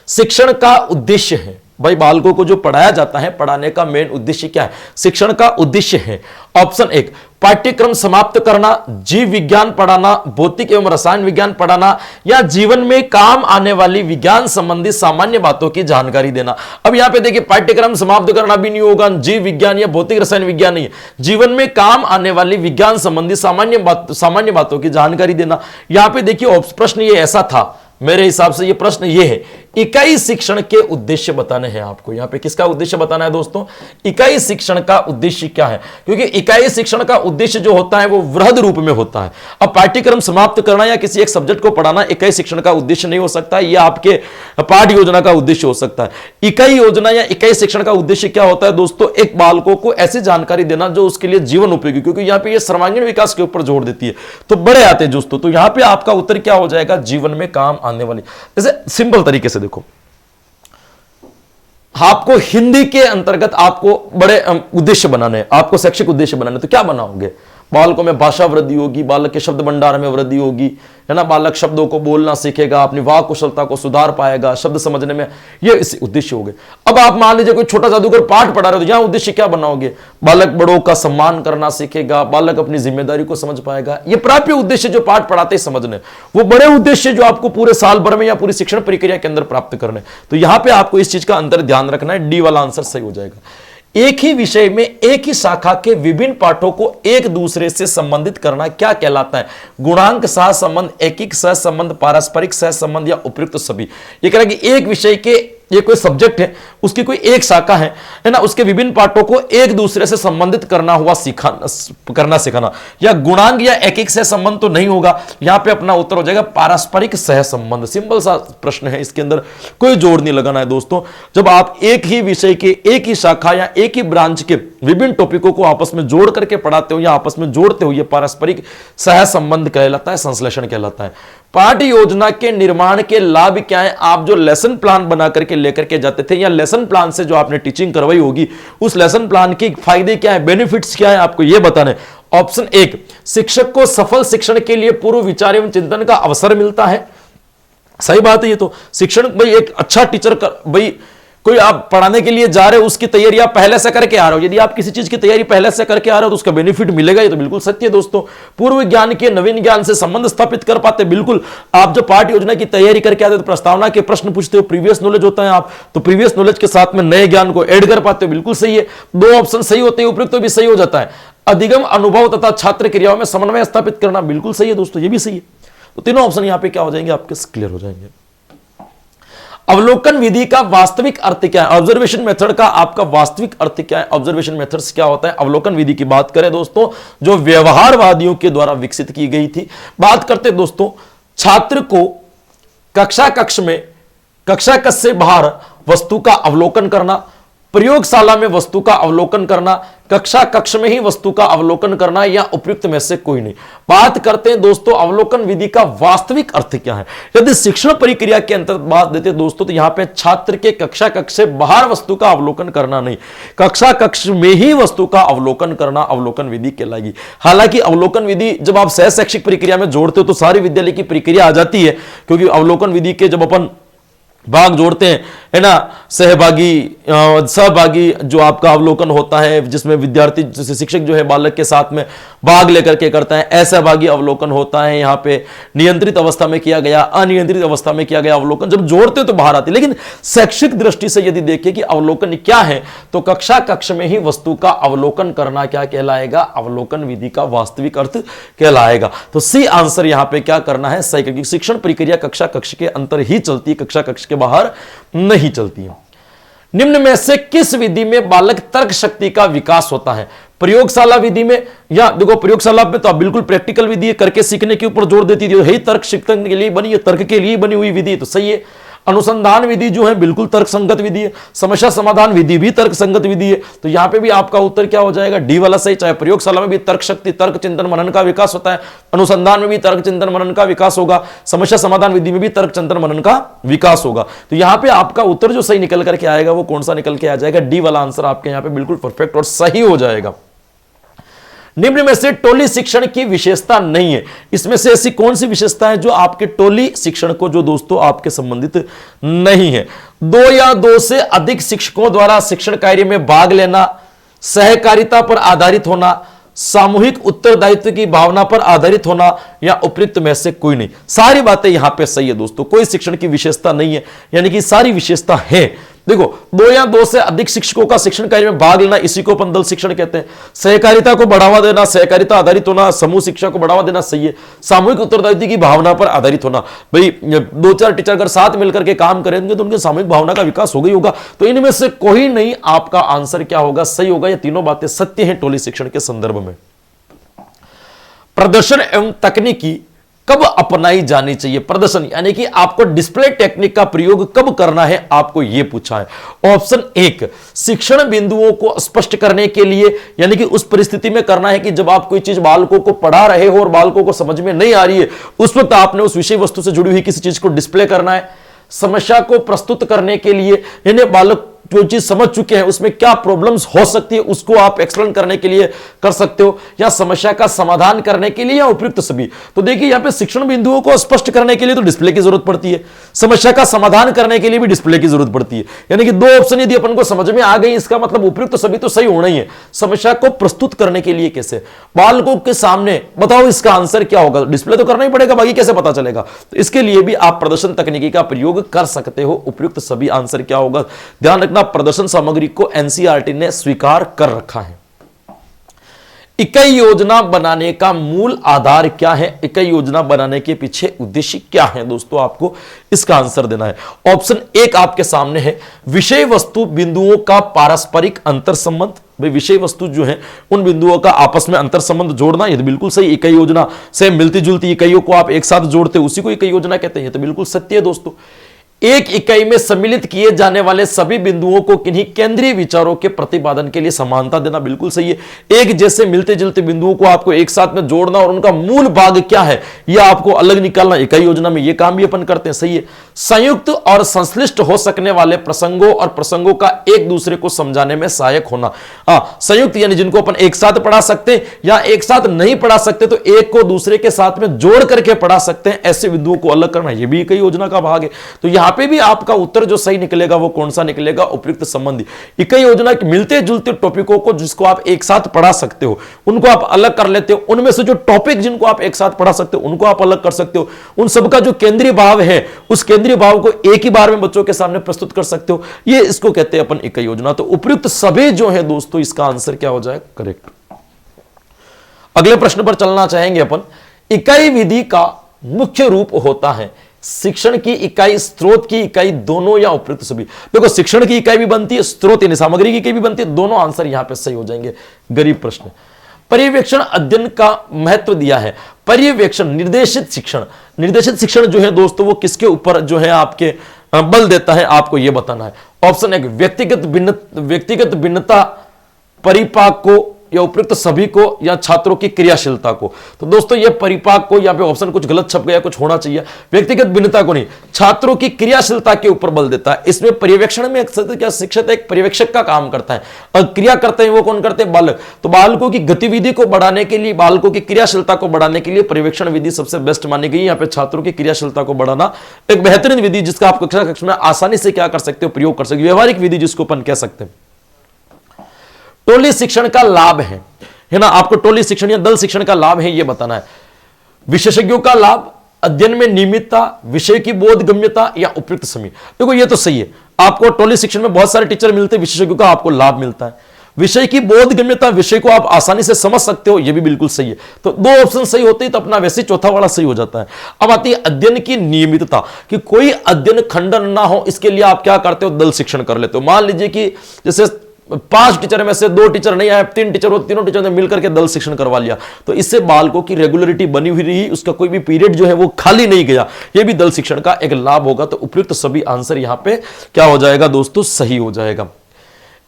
शिक्षण का उद्देश्य है, भाई बालकों को जो पढ़ाया जाता है, पढ़ाने का मेन उद्देश्य क्या है? शिक्षण का उद्देश्य है ऑप्शन 1, पाठ्यक्रम समाप्त करना, जीव विज्ञान पढ़ाना, भौतिक एवं रसायन विज्ञान पढ़ाना, या जीवन में काम आने वाली विज्ञान संबंधी सामान्य बातों की जानकारी देना। अब यहां पे देखिए, पाठ्यक्रम समाप्त करना भी नहीं होगा, जीव विज्ञान या भौतिक रसायन विज्ञान नहीं है, जीवन में काम आने वाली विज्ञान संबंधी सामान्य बातों की जानकारी देना। यहां पे देखिए प्रश्न ये ऐसा था, मेरे हिसाब से ये प्रश्न ये है, इकाई शिक्षण के उद्देश्य बताने हैं आपको। यहां पे किसका उद्देश्य बताना है दोस्तों? इकाई शिक्षण का उद्देश्य क्या है, क्योंकि इकाई शिक्षण का उद्देश्य जो होता है वो वृहद रूप में होता है। अब पाठ्यक्रम समाप्त करना या किसी एक सब्जेक्ट को पढ़ाना इकाई शिक्षण का उद्देश्य नहीं हो सकता, यह आपके पाठ्य योजना का उद्देश्य हो सकता है। इकाई योजना या इकाई शिक्षण का उद्देश्य क्या होता है दोस्तों? एक बालकों को ऐसी जानकारी देना जो उसके लिए जीवन उपयोगी, क्योंकि यहां पे ये सर्वांगीण विकास के ऊपर जोर देती है। तो बड़े आते हैं दोस्तों, तो यहां पे आपका उत्तर क्या हो जाएगा? जीवन में काम आने वाली। जैसे सिंपल तरीके से देखो, आपको हिंदी के अंतर्गत आपको बड़े उद्देश्य बनाने हैं, आपको शैक्षिक उद्देश्य बनाने, तो क्या बनाओगे? बालकों में भाषा वृद्धि होगी, बालक के शब्द भंडार में वृद्धि होगी, है ना, बालक शब्दों को बोलना सीखेगा, अपनी वाक कुशलता को सुधार पाएगा, शब्द समझने में, ये इस उद्देश्य हो गए। अब आप मान लीजिए कोई छोटा जादूगर पाठ पढ़ा रहे हो, तो यहां उद्देश्य क्या बनाओगे? बालक बड़ों का सम्मान करना सीखेगा, बालक अपनी जिम्मेदारी को समझ पाएगा। ये प्राप्य उद्देश्य जो पाठ पढ़ाते समझने, वो बड़े उद्देश्य जो आपको पूरे साल भर में या पूरी शिक्षण प्रक्रिया के अंदर प्राप्त करने। तो यहां पर आपको इस चीज का अंतर ध्यान रखना है, डी वाला आंसर सही हो जाएगा। एक ही विषय में एक ही शाखा के विभिन्न पाठों को एक दूसरे से संबंधित करना क्या कहलाता है? गुणांक सहसंबंध, एकिक सहसंबंध, पारस्परिक सहसंबंध या उपयुक्त सभी। ये कह रहा है कि एक विषय के, ये कोई सब्जेक्ट है, उसकी कोई एक शाखा है ना, उसके विभिन्न पाठों को एक दूसरे से संबंधित करना हुआ करना सिखाना। या गुणांक या एकिक सहसंबंध तो नहीं होगा, यहां पे अपना उत्तर हो जाएगा पारस्परिक सहसंबंध। सिंपल सा प्रश्न है, इसके अंदर कोई जोर नहीं लगाना है दोस्तों। जब आप एक ही विषय के, एक ही शाखा या एक ही ब्रांच के विभिन्न टॉपिकों को आपस में जोड़ करके पढ़ाते हो या आपस में जोड़ते हो, यह पारस्परिक सहसंबंध कहलाता है, संश्लेषण कहलाता है। पाठ्य योजना के निर्माण के लाभ क्या है? आप जो लेसन प्लान बना करके लेकर के जाते थे, या लेसन प्लान से जो आपने टीचिंग करवाई होगी, उस लेसन प्लान के फायदे क्या है, बेनिफिट्स क्या है, आपको यह बताने। ऑप्शन 1, शिक्षक को सफल शिक्षण के लिए पूर्व विचार एवं चिंतन का अवसर मिलता है। सही बात है ये तो। शिक्षण भाई, एक अच्छा टीचर भाई, कोई आप पढ़ाने के लिए जा रहे हो, उसकी तैयारी आप पहले से करके आ रहे हो, यदि आप किसी चीज की तैयारी पहले से करके आ रहे हो तो उसका बेनिफिट मिलेगा, ये तो बिल्कुल सत्य है दोस्तों। पूर्व ज्ञान के नवीन ज्ञान से संबंध स्थापित कर पाते, बिल्कुल। आप जब पाठ्य योजना की तैयारी करके आते हो तो प्रस्तावना के प्रश्न पूछते हो, प्रीवियस नॉलेज होता है, आप तो प्रीवियस नॉलेज के साथ में नए ज्ञान को ऐड कर पाते हो, बिल्कुल सही है। दो ऑप्शन सही होते हैं, उपयुक्त तो भी सही हो जाता है। अधिगम अनुभव तथा छात्र क्रियाओं में समन्वय स्थापित करना, बिल्कुल सही है दोस्तों, ये भी सही है। तो तीनों ऑप्शन यहां पे क्या हो जाएंगे, आपके क्लियर हो जाएंगे। अवलोकन विधि का वास्तविक अर्थ क्या है? ऑब्जर्वेशन मेथड का आपका वास्तविक अर्थ क्या है? ऑब्जर्वेशन मेथड्स क्या होता है? अवलोकन विधि की बात करें दोस्तों, जो व्यवहारवादियों के द्वारा विकसित की गई थी। बात करते दोस्तों, छात्र को कक्षा कक्ष से बाहर वस्तु का अवलोकन करना, प्रयोगशाला में वस्तु का अवलोकन करना, कक्षा कक्ष में ही वस्तु का अवलोकन करना, या उपयुक्त में से कोई नहीं। बात करते हैं दोस्तों, अवलोकन विधि का वास्तविक अर्थ क्या है? यदि शिक्षण प्रक्रिया के अंतर्गत बात देते दोस्तों, तो यहां पे छात्र के कक्षा कक्ष से बाहर वस्तु का अवलोकन करना नहीं, कक्षा कक्ष में ही वस्तु का अवलोकन करना अवलोकन विधि कहलाएगी। हालांकि अवलोकन विधि जब आप सह शैक्षिक प्रक्रिया में जोड़ते हो तो सारी विद्यालय की प्रक्रिया आ जाती है, क्योंकि अवलोकन विधि के जब अपन भाग जोड़ते हैं, है ना, सहभागी जो आपका अवलोकन होता है, जिसमें विद्यार्थी जैसे शिक्षक जो है बालक के साथ में भाग लेकर के करता है, असहभागी अवलोकन होता है। यहाँ पे नियंत्रित अवस्था में किया गया, अनियंत्रित अवस्था में किया गया अवलोकन, जब जोड़ते तो बाहर आती। लेकिन शैक्षिक दृष्टि से यदि देखें कि अवलोकन क्या है, तो कक्षा कक्ष में ही वस्तु का अवलोकन करना क्या कहलाएगा? अवलोकन विधि का वास्तविक अर्थ कहलाएगा। तो सी आंसर यहां पे क्या करना है, सही, क्योंकि शिक्षण प्रक्रिया कक्षा कक्ष के अंतर ही चलती है, कक्षा कक्ष के बाहर नहीं चलती है। निम्न में से किस विधि में बालक तर्क शक्ति का विकास होता है? प्रयोगशाला विधि में, या देखो प्रयोगशाला में तो आप बिल्कुल प्रैक्टिकल विधि करके सीखने के ऊपर जोर देती थी, यही तर्क शिक्षण के लिए बनी है, तर्क के लिए बनी हुई विधि, तो सही है। अनुसंधान विधि जो है बिल्कुल तर्क संगत विधि है, समस्या समाधान विधि भी तर्क संगत विधि है। तो यहां पे भी आपका उत्तर क्या हो जाएगा? डी वाला सही। चाहे प्रयोगशाला में भी तर्क शक्ति, तर्क चिंतन मनन का विकास होता है, अनुसंधान में भी तर्क चिंतन मनन का विकास होगा, समस्या समाधान विधि में भी तर्क चिंतन मनन का विकास होगा। तो यहां पे आपका उत्तर जो सही निकल करके आएगा वो कौन सा निकल के आ जाएगा? डी वाला आंसर आपके यहां पे बिल्कुल परफेक्ट और सही हो जाएगा। निम्न में से टोली शिक्षण की विशेषता नहीं है, इसमें से ऐसी कौन सी विशेषता है जो आपके टोली शिक्षण को जो दोस्तों आपके संबंधित नहीं है? 2 या 2 से अधिक शिक्षकों द्वारा शिक्षण कार्य में भाग लेना, सहकारिता पर आधारित होना, सामूहिक उत्तरदायित्व की भावना पर आधारित होना, या उपयुक्त में से कोई नहीं। सारी बातें यहां पे सही है दोस्तों, कोई शिक्षण की विशेषता नहीं है, यानी कि सारी विशेषता है। देखो 2 या 2 से अधिक शिक्षकों का शिक्षण कार्य में भाग लेना, इसी को अपन दल शिक्षण कहते हैं। सहकारिता को बढ़ावा देना, सहकारिता आधारित होना, समूह शिक्षा को बढ़ावा देना, सही है। सामूहिक उत्तरदायित्व की भावना पर आधारित होना, भाई 2-4 टीचर अगर साथ मिलकर के काम करेंगे तो उनके सामूहिक भावना का विकास हो गई होगा। तो इनमें से कोई नहीं आपका आंसर क्या होगा, सही होगा। ये तीनों बातें सत्य हैं टोली शिक्षण के संदर्भ में। प्रदर्शन एवं तकनीकी कब अपनाई जानी चाहिए? प्रदर्शन यानी कि आपको डिस्प्ले टेक्निक का प्रयोग कब करना है, आपको यह पूछा है। ऑप्शन 1 शिक्षण बिंदुओं को स्पष्ट करने के लिए, यानी कि उस परिस्थिति में करना है कि जब आप कोई चीज बालकों को पढ़ा रहे हो और बालकों को समझ में नहीं आ रही है, उस वक्त आपने उस विषय वस्तु से जुड़ी हुई किसी चीज को डिस्प्ले करना है। समस्या को प्रस्तुत करने के लिए, यानी बालक जो चीज समझ चुके हैं उसमें क्या प्रॉब्लम्स हो सकती है उसको आप एक्सप्लेन करने के लिए कर सकते हो, या समस्या का समाधान करने के लिए, या उपयुक्त सभी। तो देखिए यहां पे शिक्षण बिंदुओं को स्पष्ट करने के लिए तो डिस्प्ले की जरूरत पड़ती है, समस्या का समाधान करने के लिए भी डिस्प्ले की जरूरत पड़ती है। यानी कि 2 ऑप्शन यदि अपन को समझ में आ गई, इसका मतलब उपयुक्त सभी तो सही होना ही है। समस्या को प्रस्तुत करने के लिए कैसे, बालकों के सामने बताओ इसका आंसर क्या होगा, डिस्प्ले तो करना ही पड़ेगा, बाकी कैसे पता चलेगा। तो इसके लिए भी आप प्रदर्शन तकनीकी का प्रयोग कर सकते हो। उपयुक्त सभी आंसर क्या होगा, ध्यान रखना प्रदर्शन सामग्री को एनसीईआरटी ने स्वीकार कर रखा है। इकाई योजना बनाने का मूल आधार क्या है, इकाई योजना बनाने के पीछे उद्देश्य क्या है, दोस्तों आपको इसका आंसर देना है। ऑप्शन 1 आपके सामने है, विषय वस्तु बिंदुओं का पारस्परिक अंतर संबंध। भाई विषय वस्तु जो है उन बिंदुओं का आपस में अंतर संबंध जोड़ना, ये तो बिल्कुल सही। इकाई योजना से मिलती जुलती इकाइयों को आप एक साथ जोड़ते, उसी को इकाई योजना कहते हैं, ये तो बिल्कुल सत्य है दोस्तों। एक इकाई में सम्मिलित किए जाने वाले सभी बिंदुओं को किन्हीं केंद्रीय विचारों के प्रतिपादन के लिए समानता देना, बिल्कुल सही है। एक जैसे मिलते जुलते बिंदुओं को आपको एक साथ में जोड़ना और उनका मूल भाग क्या है यह आपको अलग निकालना, इकाई योजना में यह काम भी अपन करते हैं, सही है। संयुक्त और संश्लिष्ट हो सकने वाले प्रसंगों और प्रसंगों का एक दूसरे को समझाने में सहायक होना। संयुक्त यानी जिनको अपन एक साथ पढ़ा सकते या एक साथ नहीं पढ़ा सकते तो एक को दूसरे के साथ में जोड़ करके पढ़ा सकते हैं, ऐसे बिंदुओं को अलग करना, यह भी इकाई योजना का भाग है। तो यहां पे भी आपका उत्तर जो सही निकलेगा वो कौन सा निकलेगा, उपयुक्त संबंधी। इकाई योजना के मिलते जुलते टॉपिकों को जिसको आप एक साथ पढ़ा सकते हो उनको आप अलग कर लेते हो, उनमें से जो टॉपिक जिनको आप एक साथ पढ़ा सकते हो उनको आप अलग कर सकते हो, उन सबका जो केंद्रीय भाव है उस केंद्रीय भाव को एक ही बार में बच्चों के सामने प्रस्तुत कर सकते हो, ये इसको कहते हैं अपन इकाई योजना। तो उपयुक्त सभी जो है दोस्तों इसका आंसर क्या हो जाए, करेक्ट। अगले प्रश्न पर चलना चाहेंगे अपन। इकाई विधि का मुख्य रूप होता है शिक्षण की इकाई, स्रोत की इकाई, दोनों या उपयुक्त सभी। देखो शिक्षण की इकाई भी बनती है, स्रोत यानी सामग्री की इकाई भी बनती है, दोनों आंसर यहां पे सही हो जाएंगे। गरीब प्रश्न। पर्यवेक्षण अध्ययन का महत्व दिया है। पर्यवेक्षण निर्देशित शिक्षण, निर्देशित शिक्षण जो है दोस्तों वो किसके ऊपर जो है आपके बल देता है, आपको यह बताना है। ऑप्शन 1 व्यक्तिगत भिन्नता, परिपाक को या उपयुक्त सभी को, या छात्रों की क्रियाशीलता को। तो दोस्तों ये परिपाक को, यहाँ पे ऑप्शन कुछ गलत छप गया, कुछ होना चाहिए। व्यक्तिगत भिन्नता को नहीं, छात्रों की क्रियाशीलता के ऊपर बल देता है। इसमें पर्यवेक्षण में क्या शिक्षक एक पर्यवेक्षक का काम करता है और क्रिया करते हैं वो कौन करते हैं, बालक। तो बालकों की गतिविधि को बढ़ाने के लिए, बालकों की क्रियाशीलता को बढ़ाने के लिए पर्यवेक्षण विधि सबसे बेस्ट मानी गई। यहाँ पे छात्रों की क्रियाशीलता को बढ़ाना एक बेहतरीन विधि जिसका आप कक्षा में आसानी से क्या कर सकते हो, प्रयोग कर सकते हो, व्यवहारिक विधि जिसको अपन कह सकते हैं। टोली शिक्षण का लाभ है ना, आपको टोली शिक्षण या दल शिक्षण का लाभ है ये बताना है। विशेषज्ञों का लाभ, अध्ययन में नियमितता, विषय की बोधगम्यता या उपयुक्त समय। देखो ये तो सही है, आपको टोली शिक्षण में बहुत सारे टीचर मिलते हैं, विशेषज्ञों का आपको लाभ मिलता है। विषय की बोधगम्यता, विषय को आप आसानी से समझ सकते हो, यह भी बिल्कुल सही है। तो 2 ऑप्शन सही होते ही तो अपना वैसे चौथा वाला सही हो जाता है। अब आती है अध्ययन की नियमितता, कि कोई अध्ययन खंडन ना हो, इसके लिए आप क्या करते हो, दल शिक्षण कर लेते हो। मान लीजिए कि जैसे 5 टीचर में से 2 टीचर नहीं आए, 3 टीचर हो, तीनों टीचर ने मिलकर के दल शिक्षण करवा लिया, तो इससे बालकों की रेगुलरिटी बनी हुई रही, उसका कोई भी पीरियड जो है वो खाली नहीं गया, ये भी दल शिक्षण का एक लाभ होगा। तो उपयुक्त सभी आंसर यहां पे क्या हो जाएगा दोस्तों, सही हो जाएगा।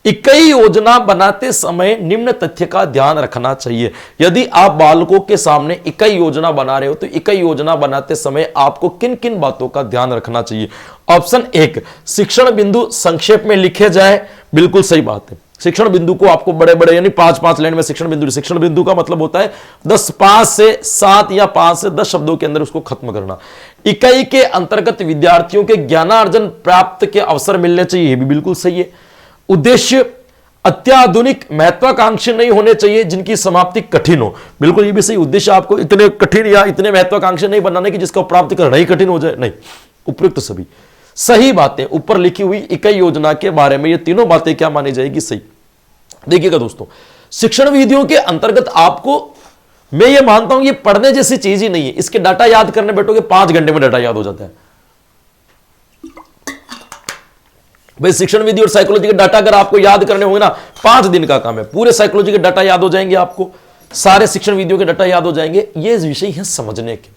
इकाई योजना बनाते समय निम्न तथ्य का ध्यान रखना चाहिए। यदि आप बालकों के सामने इकाई योजना बना रहे हो तो इकाई योजना बनाते समय आपको किन किन बातों का ध्यान रखना चाहिए। ऑप्शन 1 शिक्षण बिंदु संक्षेप में लिखे जाए, बिल्कुल सही बात है। शिक्षण बिंदु को आपको बड़े बड़े यानी 5-5 लाइन में शिक्षण बिंदु, शिक्षण बिंदु का मतलब होता है 5 से 7 या 5 से 10 शब्दों के अंदर उसको खत्म करना। इकाई के अंतर्गत विद्यार्थियों के ज्ञानार्जन प्राप्त के अवसर मिलने चाहिए, ये भी बिल्कुल सही है। उद्देश्य अत्याधुनिक महत्वाकांक्षी नहीं होने चाहिए जिनकी समाप्ति कठिन हो, बिल्कुल ये भी सही। उद्देश्य आपको इतने कठिन या इतने महत्वाकांक्षी नहीं बनाने की जिसका प्राप्त करना ही कठिन हो जाए, नहीं, उपयुक्त सभी। सही बातें ऊपर लिखी हुई इकाई योजना के बारे में ये तीनों बातें क्या मानी जाएगी? सही। देखिएगा दोस्तों, शिक्षण विधियों के अंतर्गत आपको, मैं ये मानता हूं ये पढ़ने जैसी चीज ही नहीं है। इसके डाटा याद करने बैठोगे 5 घंटे में डाटा याद हो जाता है भाई। शिक्षण विधि और साइकोलॉजी के डाटा अगर आपको याद करने होंगे ना, 5 दिन का काम है। पूरे साइकोलॉजी के डाटा याद हो जाएंगे आपको, सारे शिक्षण विधियों के डाटा याद हो जाएंगे। ये विषय है समझने के,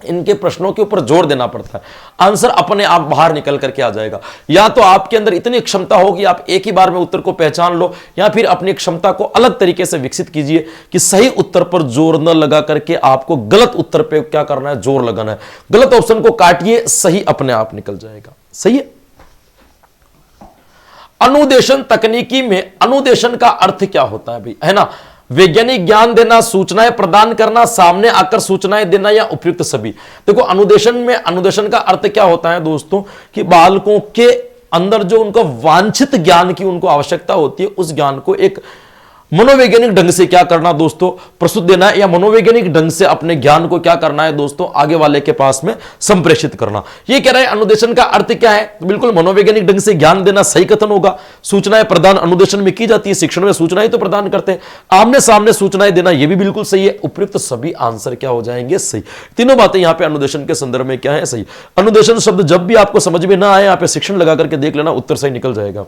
इनके प्रश्नों के ऊपर जोर देना पड़ता है। आंसर अपने आप बाहर निकल करके आ जाएगा। या तो आपके अंदर इतनी क्षमता हो कि आप एक ही बार में उत्तर को पहचान लो, या फिर अपनी क्षमता को अलग तरीके से विकसित कीजिए कि सही उत्तर पर जोर न लगा करके आपको गलत उत्तर पे क्या करना है, जोर लगाना है। गलत ऑप्शन को काटिए, सही अपने आप निकल जाएगा। सही है। अनुदेशन तकनीकी में अनुदेशन का अर्थ क्या होता है भाई, है ना? वैज्ञानिक ज्ञान देना, सूचनाएं प्रदान करना, सामने आकर सूचनाएं देना, या उपयुक्त सभी। देखो अनुदेशन में, अनुदेशन का अर्थ क्या होता है दोस्तों कि बालकों के अंदर जो उनको वांछित ज्ञान की उनको आवश्यकता होती है, उस ज्ञान को एक मनोवैज्ञानिक ढंग से क्या करना दोस्तों, प्रस्तुत देना है, या मनोवैज्ञानिक ढंग से अपने ज्ञान को क्या करना है दोस्तों, आगे वाले के पास में संप्रेषित करना। ये कह रहा है अनुदेशन का अर्थ क्या है? तो बिल्कुल मनोवैज्ञानिक ढंग से ज्ञान देना सही कथन होगा। सूचनाएं प्रदान अनुदेशन में की जाती है, शिक्षण में सूचनाएं तो प्रदान करते हैं, आमने सामने सूचनाएं देना यह भी बिल्कुल सही है। उपयुक्त सभी आंसर क्या हो जाएंगे? सही। तीनों बातें यहां पे अनुदेशन के संदर्भ में क्या है? सही। अनुदेशन शब्द जब भी आपको समझ में ना आए, यहां पे शिक्षण लगा करके देख लेना, उत्तर सही निकल जाएगा।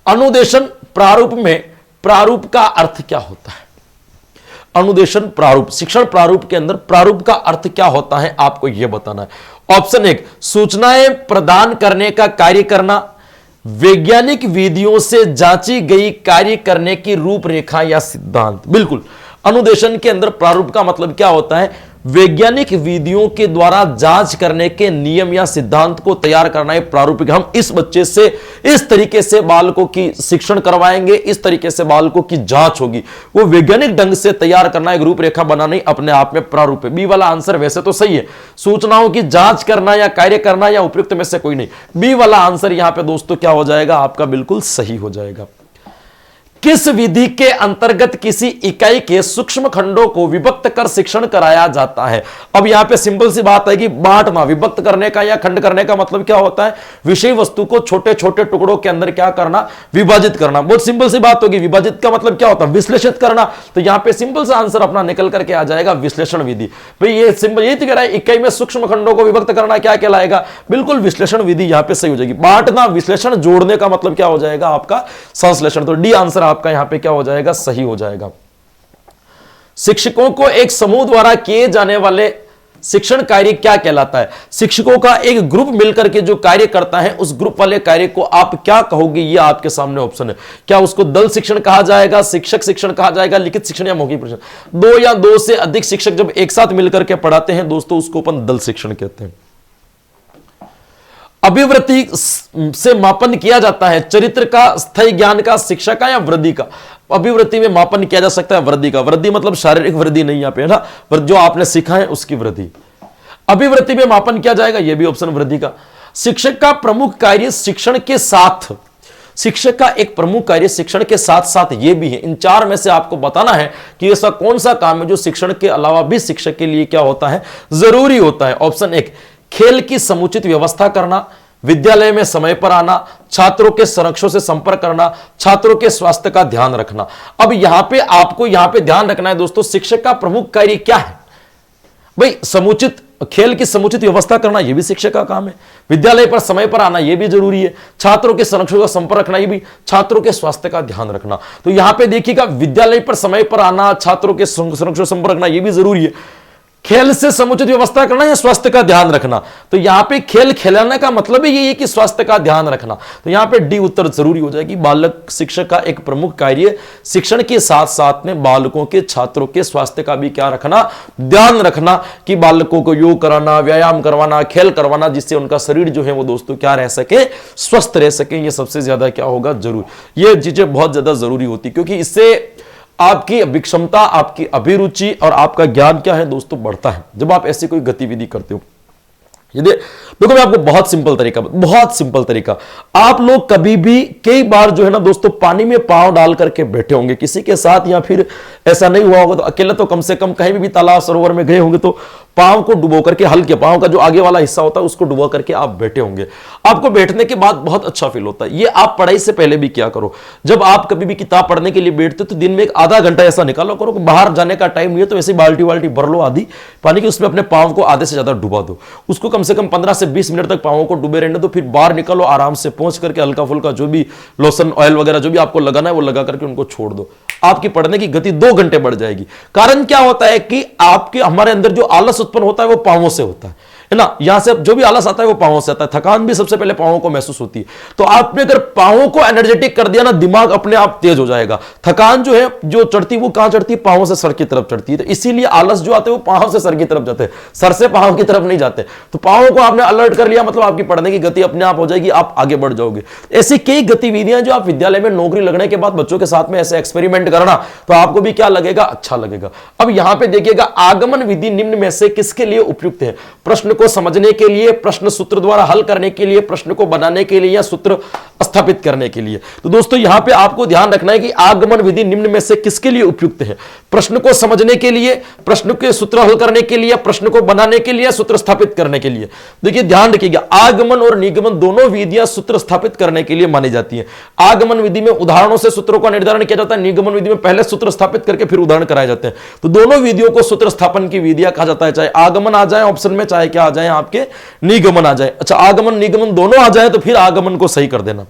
अनुदेशन प्रारूप में, प्रारूप का अर्थ क्या होता है? अनुदेशन प्रारूप, शिक्षण प्रारूप के अंदर प्रारूप का अर्थ क्या होता है आपको यह बताना है। ऑप्शन 1, सूचनाएं प्रदान करने का कार्य करना, वैज्ञानिक विधियों से जांची गई कार्य करने की रूपरेखा या सिद्धांत। बिल्कुल, अनुदेशन के अंदर प्रारूप का मतलब क्या होता है? वैज्ञानिक विधियों के द्वारा जांच करने के नियम या सिद्धांत को तैयार करना है प्रारूपिक। हम इस बच्चे से इस तरीके से बालकों की शिक्षण करवाएंगे, इस तरीके से बालकों की जांच होगी, वो वैज्ञानिक ढंग से तैयार करना, एक रूपरेखा बनाना अपने आप में प्रारूप है। बी वाला आंसर वैसे तो सही है, सूचनाओं की जांच करना या कार्य करना या उपयुक्त में से कोई नहीं। बी वाला आंसर यहां पे दोस्तों क्या हो जाएगा आपका? बिल्कुल सही हो जाएगा। किस विधि के अंतर्गत किसी इकाई के सूक्ष्म खंडों को विभक्त कर शिक्षण कराया जाता है? अब यहां पे सिंपल सी बात है कि बांटना, विभक्त करने का या खंड करने का मतलब क्या होता है? विषय वस्तु को छोटे छोटे टुकड़ों के अंदर क्या करना? विभाजित करना। बहुत सिंपल सी बात होगी। विभाजित का मतलब क्या होता है? विश्लेषित करना। तो यहां पे सिंपल सा आंसर अपना निकल करके आ जाएगा विश्लेषण विधि। भाई ये सिंपल, ये कह रहा है इकाई में सूक्ष्म खंडों को विभक्त करना क्या कहलाएगा? बिल्कुल विश्लेषण विधि यहां पे सही हो जाएगी। बांटना, विश्लेषण, जोड़ने का मतलब क्या हो जाएगा आपका? संश्लेषण। तो डी आंसर आपका यहां पे क्या हो जाएगा? सही हो जाएगा। शिक्षकों को एक समूह द्वारा किए जाने वाले शिक्षण कार्य क्या कहलाता है? शिक्षकों का एक ग्रुप मिलकर के जो कार्य करता है, उस ग्रुप वाले कार्य को आप क्या कहोगे? ये आपके सामने ऑप्शन है। क्या उसको दल शिक्षण कहा जाएगा, शिक्षक शिक्षण कहा जाएगा, लिखित शिक्षण या मौखिक शिक्षण? 2 या 2 से अधिक शिक्षक जब एक साथ मिलकर के पढ़ाते हैं दोस्तों, उसको अपन दल शिक्षण कहते हैं। अभिवृद्धि से मापन किया जाता है चरित्र का, स्थायी ज्ञान का, शिक्षा का या वृद्धि का? अभिवृद्धि में मापन किया जा सकता है वृद्धि का। वृद्धि मतलब शारीरिक वृद्धि नहीं यहां पे, है ना, जो आपने सीखा है उसकी वृद्धि। अभिवृद्धि में मापन किया जाएगा, यह भी ऑप्शन वृद्धि का। शिक्षक का प्रमुख कार्य शिक्षण के साथ, शिक्षक का एक प्रमुख कार्य शिक्षण के साथ साथ यह भी है। इन 4 में से आपको बताना है कि ऐसा कौन सा काम है जो शिक्षण के अलावा भी शिक्षक के लिए क्या होता है? जरूरी होता है। ऑप्शन 1, खेल की समुचित व्यवस्था करना, विद्यालय में समय पर आना, छात्रों के संरक्षकों से संपर्क करना, छात्रों के स्वास्थ्य का ध्यान रखना। अब यहां पे आपको यहां पे ध्यान रखना है दोस्तों, शिक्षक का प्रमुख कार्य क्या है? भाई समुचित, खेल की समुचित व्यवस्था करना यह भी शिक्षक का काम है, विद्यालय पर समय पर आना यह भी जरूरी है, छात्रों के संरक्षकों का संपर्क रखना यह भी, छात्रों के स्वास्थ्य का ध्यान रखना। तो यहां पे देखिएगा, विद्यालय पर समय पर आना, छात्रों के संरक्षकों से संपर्क रखना यह भी जरूरी है, खेल से समुचित व्यवस्था करना या स्वास्थ्य का ध्यान रखना। तो यहां पे खेल खिलाने का मतलब ही यही है कि स्वास्थ्य का ध्यान रखना। तो यहां पे डी उत्तर जरूरी हो जाएगी। बालक शिक्षक का एक प्रमुख कार्य शिक्षण के साथ साथ में बालकों के, छात्रों के स्वास्थ्य का भी क्या रखना? ध्यान रखना, कि बालकों को योग कराना, व्यायाम करवाना, खेल करवाना, जिससे उनका शरीर जो है वो दोस्तों क्या रह सके? स्वस्थ रह सके। ये सबसे ज्यादा क्या होगा? जरूर, ये चीजें बहुत ज्यादा जरूरी होती, क्योंकि इससे आपकी अभिक्षमता, आपकी अभिरुचि और आपका ज्ञान क्या है दोस्तों? बढ़ता है जब आप ऐसी कोई गतिविधि करते हो। ये देखो, मैं आपको बहुत सिंपल तरीका, आप लोग कभी भी कई बार जो है ना दोस्तों, पानी में पांव डाल करके बैठे होंगे किसी के साथ, या फिर ऐसा नहीं हुआ होगा तो अकेले, तो कम से कम कहीं भी तालाब सरोवर में गए होंगे तो पांव को डुबो करके, हल्के पांव का जो आगे वाला हिस्सा होता है उसको डुबो करके आप बैठे होंगे। आपको बैठने के बाद बहुत अच्छा फील होता है। ये आप पढ़ाई से पहले भी किया करो। जब आप कभी भी किताब पढ़ने के लिए बैठते तो दिन में एक आधा घंटा ऐसा निकालो करो कि बाहर जाने का टाइम नहीं है तो ऐसे बाल्टी वाल्टी भर लो आधी पानी की, उसमें अपने पांव को आधे से ज्यादा डुबा दो, उसको कम से कम 15 से 20 मिनट तक पांवों को डूबे रहने दो। फिर बाहर निकलो, आराम से पहुंच करके हल्का फुल्का जो भी लोशन ऑयल वगैरह जो भी आपको लगाना है वो लगा करके उनको छोड़ दो। आपकी पढ़ने की गति 2 घंटे बढ़ जाएगी। कारण क्या होता है कि आपके हमारे अंदर जो आलस उत्पन्न होता है वो पांवों से होता है ना। यहां से जो भी आलस आता है वो पांवों से आता है। थकान भी सबसे पहले पांवों को महसूस होती है। तो आपने अगर पांवों को एनर्जेटिक कर दिया ना, दिमाग अपने आप तेज हो जाएगा। थकान जो है जो चढ़ती है वो कहां चढ़ती है? पांवों से सर की तरफ चढ़ती है। तो इसीलिए आलस जो आते हैं वो पांव से सर की तरफ जाते हैं, सर से पांव की तरफ नहीं जाते। तो पांवों को आपने अलर्ट कर लिया मतलब आपकी पढ़ने की गति अपने आप हो जाएगी, आप आगे बढ़ जाओगे। ऐसी कई गतिविधियां जो आप विद्यालय में नौकरी लगने के बाद बच्चों के साथ में ऐसे एक्सपेरिमेंट करना, तो आपको भी क्या लगेगा? अच्छा लगेगा। अब यहां पे देखिएगा, आगमन विधि निम्न में से किसके लिए उपयुक्त है? प्रश्न को समझने के लिए, प्रश्न सूत्र द्वारा हल करने के लिए, प्रश्न को बनाने के लिए या सूत्र स्थापित करने के लिए। तो दोस्तों यहां पे आपको ध्यान रखना है कि आगमन विधि निम्न में से किसके लिए उपयुक्त है? प्रश्न को समझने के लिए, प्रश्न के सूत्र हल करने के लिए, प्रश्न को बनाने के लिए, सूत्र स्थापित करने के लिए। देखिए ध्यान रखिएगा, आगमन और निगमन दोनों विधियां सूत्र स्थापित करने के लिए मानी जाती है। आगमन विधि में उदाहरणों से सूत्रों का निर्धारण किया जाता है, निगमन विधि में पहले सूत्र स्थापित करके फिर उदाहरण कराए जाते हैं। तो दोनों विधियों को सूत्र स्थापन की विधियां कहा जाता है, चाहे आगमन आ जाए ऑप्शन में, चाहे क्या आ जाए आपके निगमन आ जाए। अच्छा, आगमन निगमन दोनों आ जाए तो फिर आगमन को सही कर देना।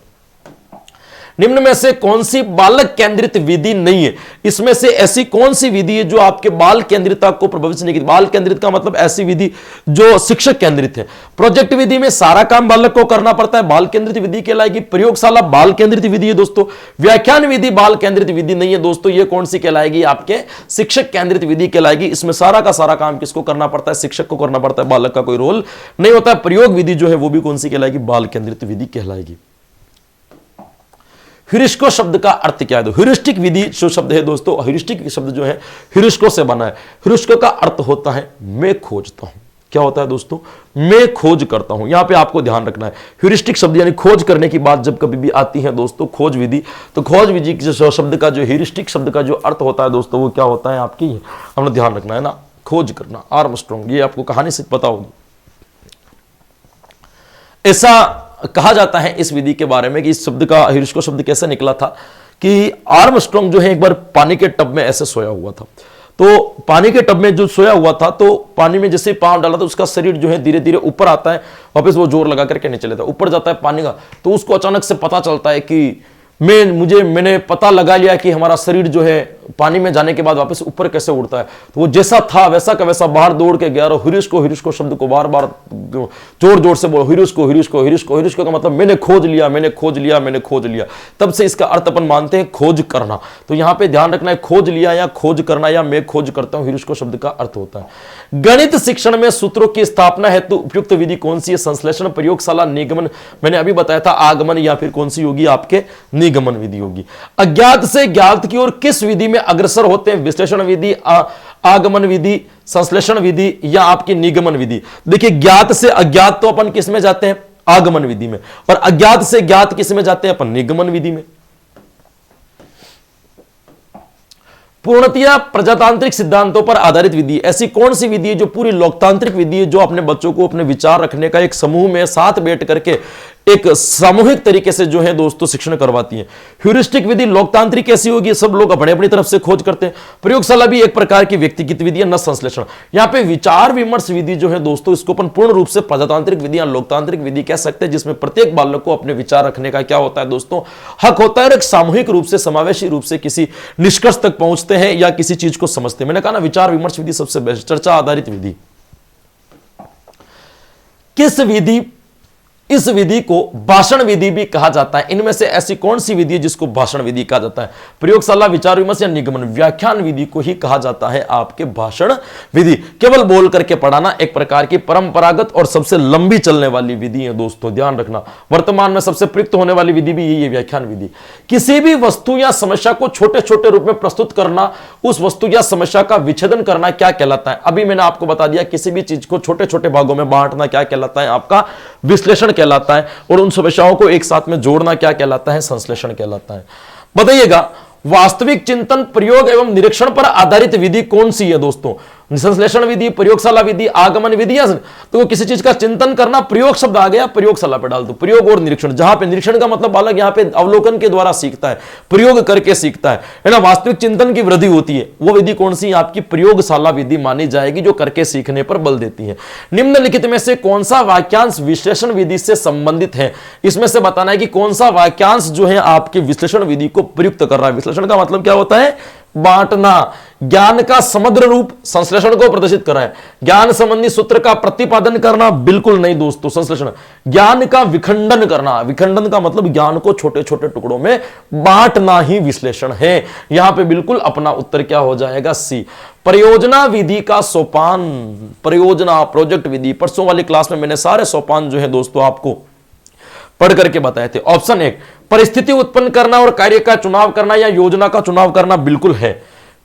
निम्न में से कौन सी बालक केंद्रित विधि नहीं है? इसमें से ऐसी कौन सी विधि है जो आपके बाल केंद्रितता को प्रभावित नहीं करती? बाल केंद्रित का मतलब ऐसी विधि जो शिक्षक केंद्रित है। प्रोजेक्ट विधि में सारा काम बालक को करना पड़ता है, बाल केंद्रित विधि कहलाएगी। प्रयोगशाला बाल केंद्रित विधि है दोस्तों। व्याख्यान विधि बाल केंद्रित विधि नहीं है दोस्तों। ये कौन सी कहलाएगी? आपके शिक्षक केंद्रित विधि कहलाएगी। इसमें सारा का सारा काम किसको करना पड़ता है? शिक्षक को करना पड़ता है, बालक का कोई रोल नहीं होता है। प्रयोग विधि जो है वो भी कौन सी कहलाएगी? बाल केंद्रित विधि कहलाएगी। ह्यूरिस्को शब्द का अर्थ क्या है? ह्यूरिस्टिक विधि जो शब्द है दोस्तों, ह्यूरिस्टिक शब्द जो है ह्यूरिस्को से बना है। ह्यूरिस्को का अर्थ होता है मैं खोजता हूं। क्या होता है दोस्तों? मैं खोज करता हूं। यहां पे आपको ध्यान रखना है, ह्यूरिस्टिक शब्द यानी खोज करने की बात जब कभी भी आती है दोस्तों, खोज विधि, तो खोज विधि के शब्द का जो ह्यूरिस्टिक शब्द का जो अर्थ होता है दोस्तों वो क्या होता है आपकी, हमने ध्यान रखना है ना, खोज करना। आर्मस्ट्रॉन्ग, ये आपको कहानी से पता होगी। ऐसा कहा जाता है इस विधि के बारे में कि इस शब्द का, ह्यूरिस्को शब्द कैसे निकला था कि आर्मस्ट्रॉन्ग जो है एक बार पानी के टब में ऐसे सोया हुआ था। तो पानी के टब में जो सोया हुआ था तो पानी में जैसे पांव डाला तो उसका शरीर जो है धीरे धीरे ऊपर आता है, वापस वो जोर लगा करके नीचे लेता है, ऊपर जाता है पानी का। तो उसको अचानक से पता चलता है कि मैंने पता लगा लिया कि हमारा शरीर जो है पानी में जाने के बाद वापस ऊपर कैसे उड़ता है। तो वो जैसा था वैसा का वैसा बाहर दौड़ के गया और ह्यूरिस्को शब्द को बार बार जोर जोर से बोलो, ह्यूरिस्को का मतलब मैंने खोज लिया। तब से इसका अर्थ अपन मानते हैं खोज करना। तो यहां पे ध्यान रखना है, खोज लिया या खोज करना या मैं खोज करता हूं, ह्यूरिस्को शब्द का अर्थ होता है। गणित शिक्षण में सूत्रों की स्थापना हेतु उपयुक्त विधि कौन सी है? संश्लेषण, प्रयोगशाला, निगमन। मैंने अभी बताया था आगमन या फिर कौन सी होगी? आपके निगमन विधि होगी। अज्ञात से ज्ञात की ओर किस विधि में अग्रसर होते हैं? विश्लेषण विधि, आगमन विधि, संश्लेषण विधि या आपकी निगमन विधि। देखिए, ज्ञात से अज्ञात तो अपन किस में जाते हैं? आगमन विधि में। और अज्ञात से ज्ञात किस में जाते हैं? अपन निगमन विधि में। पूर्णतया प्रजातांत्रिक सिद्धांतों पर आधारित विधि, ऐसी कौन सी विधि है जो पूरी लोकतांत्रिक विधि है, जो अपने बच्चों को अपने विचार रखने का एक समूह में साथ बैठ करके एक सामूहिक तरीके से जो है दोस्तों शिक्षण करवाती है? ह्यूरिस्टिक विधि लोकतांत्रिक कैसी होगी? सब लोग अपने अपनी तरफ से खोज करते हैं। प्रयोगशाला भी एक प्रकार की व्यक्तिगत विधि है, न संश्लेषण। यहां पे विचार विमर्श विधि जो है दोस्तों, इसको अपन पूर्ण रूप से प्रजातांत्रिक विधि या लोकतांत्रिक विधि कह सकते हैं, जिसमें प्रत्येक बालक को अपने विचार रखने का क्या होता है दोस्तों? हक होता है और एक सामूहिक रूप से, समावेशी रूप से किसी निष्कर्ष तक पहुंचते हैं या किसी चीज को समझते हैं। मैंने कहा ना, विचार विमर्श विधि सबसे बेस्ट, चर्चा आधारित विधि। किस विधि, इस विधि को भाषण विधि भी कहा जाता है? इनमें से ऐसी कौन सी विधि है जिसको भाषण विधि कहा जाता है? प्रयोगशाला, विचार विमर्श या निगमन? व्याख्यान विधि को ही कहा जाता है आपके भाषण विधि। केवल बोल करके पढ़ाना एक प्रकार की परंपरागत और सबसे लंबी चलने वाली विधि है दोस्तों, ध्यान रखना। वर्तमान में सबसे प्रयुक्त होने वाली विधि भी यही है, व्याख्यान विधि। किसी भी वस्तु या समस्या को छोटे छोटे रूप में प्रस्तुत करना, उस वस्तु या समस्या का विच्छेदन करना क्या कहलाता है? अभी मैंने आपको बता दिया, किसी भी चीज को छोटे छोटे भागों में बांटना क्या कहलाता है? आपका विश्लेषण कहलाता है। और उन समस्याओं को एक साथ में जोड़ना क्या कहलाता है? संश्लेषण कहलाता है। बताइएगा, वास्तविक चिंतन, प्रयोग एवं निरीक्षण पर आधारित विधि कौन सी है दोस्तों? संश्लेषण विधि, प्रयोगशाला विधि, आगमन विधि, तो किसी चीज का चिंतन करना, प्रयोग शब्द आ गया, प्रयोगशाला पे डाल दो। प्रयोग और निरीक्षण, जहां पे निरीक्षण का मतलब बालक यहां पे अवलोकन के द्वारा सीखता है, प्रयोग करके सीखता है ना, वास्तविक चिंतन की वृद्धि होती है, वो विधि कौन सी? आपकी प्रयोगशाला विधि मानी जाएगी, जो करके सीखने पर बल देती है। निम्नलिखित में से कौन सा वाक्यांश विश्लेषण विधि से संबंधित है? इसमें से बताना है कि कौन सा वाक्यांश जो है आपकी विश्लेषण विधि को प्रयुक्त कर रहा है। विश्लेषण का मतलब क्या होता है? बांटना। ज्ञान का समग्र रूप संश्लेषण को प्रदर्शित कर रहा है। ज्ञान संबंधी सूत्र का प्रतिपादन करना बिल्कुल नहीं दोस्तों, संश्लेषण। ज्ञान का विखंडन करना, विखंडन का मतलब ज्ञान को छोटे छोटे टुकड़ों में बांटना ही विश्लेषण है। यहां पे बिल्कुल अपना उत्तर क्या हो जाएगा? सी। परियोजना विधि का सोपान, परियोजना प्रोजेक्ट विधि, परसों वाली क्लास में मैंने सारे सोपान जो है दोस्तों आपको पढ़ करके बताए थे। ऑप्शन 1 परिस्थिति उत्पन्न करना और कार्य का चुनाव करना या योजना का चुनाव करना बिल्कुल है।